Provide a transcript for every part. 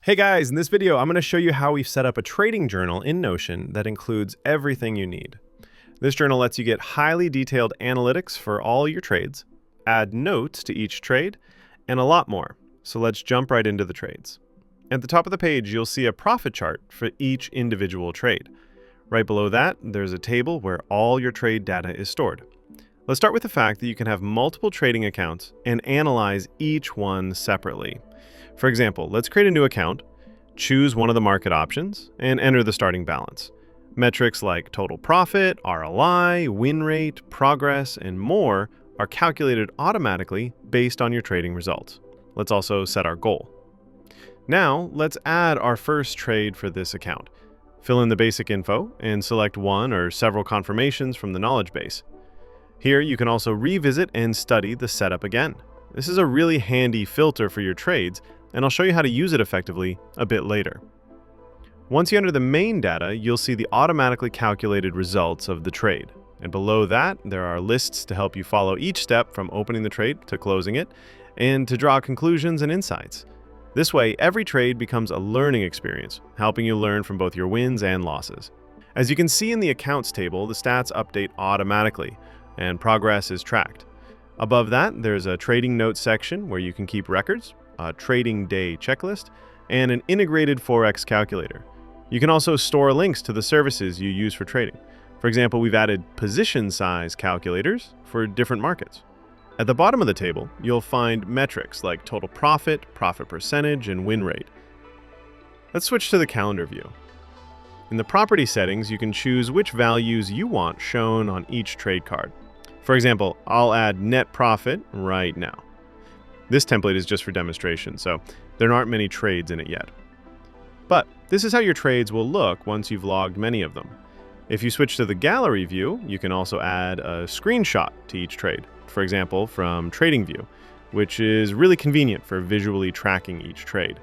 Hey guys, in this video, I'm going to show you how we've set up a trading journal in Notion that includes everything you need. This journal lets you get highly detailed analytics for all your trades, add notes to each trade, and a lot more. So let's jump right into the trades. At the top of the page, you'll see a profit chart for each individual trade. Right below that, there's a table where all your trade data is stored. Let's start with the fact that you can have multiple trading accounts and analyze each one separately. For example, let's create a new account, choose one of the market options, and enter the starting balance. Metrics like total profit, ROI, win rate, progress, and more are calculated automatically based on your trading results. Let's also set our goal. Now, let's add our first trade for this account. Fill in the basic info and select one or several confirmations from the knowledge base. Here, you can also revisit and study the setup again. This is a really handy filter for your trades, and I'll show you how to use it effectively a bit later. Once you enter the main data, you'll see the automatically calculated results of the trade. And below that, there are lists to help you follow each step from opening the trade to closing it, and to draw conclusions and insights. This way, every trade becomes a learning experience, helping you learn from both your wins and losses. As you can see in the accounts table, the stats update automatically, and progress is tracked. Above that, there's a trading notes section where you can keep records, a trading day checklist, and an integrated forex calculator. You can also store links to the services you use for trading. For example, we've added position size calculators for different markets. At the bottom of the table, you'll find metrics like total profit, profit percentage, and win rate. Let's switch to the calendar view. In the property settings, you can choose which values you want shown on each trade card. For example, I'll add net profit right now. This template is just for demonstration, so there aren't many trades in it yet. But this is how your trades will look once you've logged many of them. If you switch to the gallery view, you can also add a screenshot to each trade, for example, from TradingView, which is really convenient for visually tracking each trade.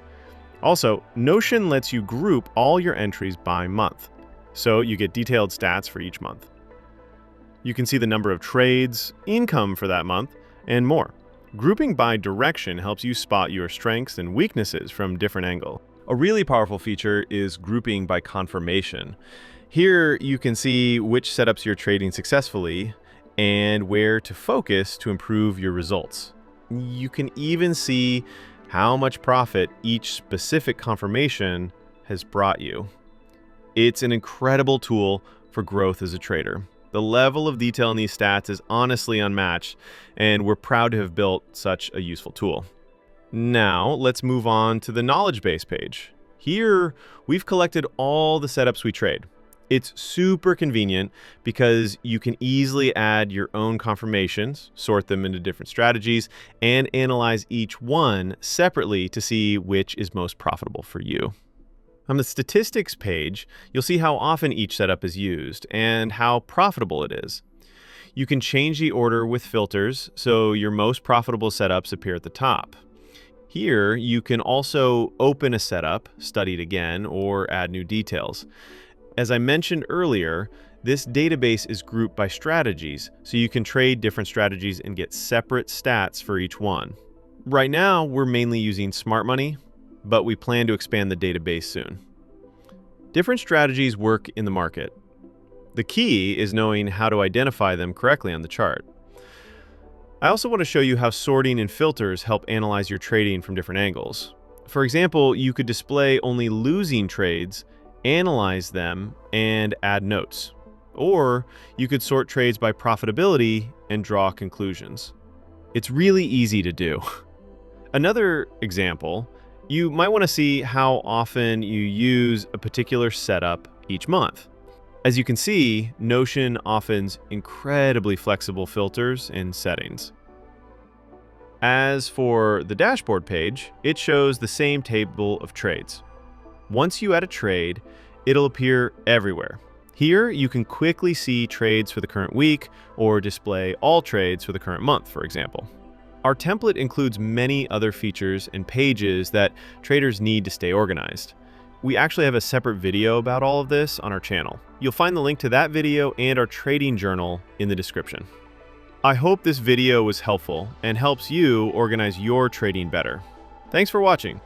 Also, Notion lets you group all your entries by month, so you get detailed stats for each month. You can see the number of trades, income for that month, and more. Grouping by direction helps you spot your strengths and weaknesses from different angles. A really powerful feature is grouping by confirmation. Here you can see which setups you're trading successfully and where to focus to improve your results. You can even see how much profit each specific confirmation has brought you. It's an incredible tool for growth as a trader. The level of detail in these stats is honestly unmatched, and we're proud to have built such a useful tool. Now, let's move on to the knowledge base page. Here, we've collected all the setups we trade. It's super convenient because you can easily add your own confirmations, sort them into different strategies, and analyze each one separately to see which is most profitable for you. On the statistics page, you'll see how often each setup is used and how profitable it is. You can change the order with filters, so your most profitable setups appear at the top. Here, you can also open a setup, study it again, or add new details. As I mentioned earlier, this database is grouped by strategies, so you can trade different strategies and get separate stats for each one. Right now, we're mainly using smart money, but we plan to expand the database soon. Different strategies work in the market. The key is knowing how to identify them correctly on the chart. I also want to show you how sorting and filters help analyze your trading from different angles. For example, you could display only losing trades, analyze them, and add notes. Or you could sort trades by profitability and draw conclusions. It's really easy to do. Another example, you might want to see how often you use a particular setup each month. As you can see, Notion offers incredibly flexible filters and settings. As for the dashboard page, it shows the same table of trades. Once you add a trade, it'll appear everywhere. Here, you can quickly see trades for the current week or display all trades for the current month, for example. Our template includes many other features and pages that traders need to stay organized. We actually have a separate video about all of this on our channel. You'll find the link to that video and our trading journal in the description. I hope this video was helpful and helps you organize your trading better. Thanks for watching.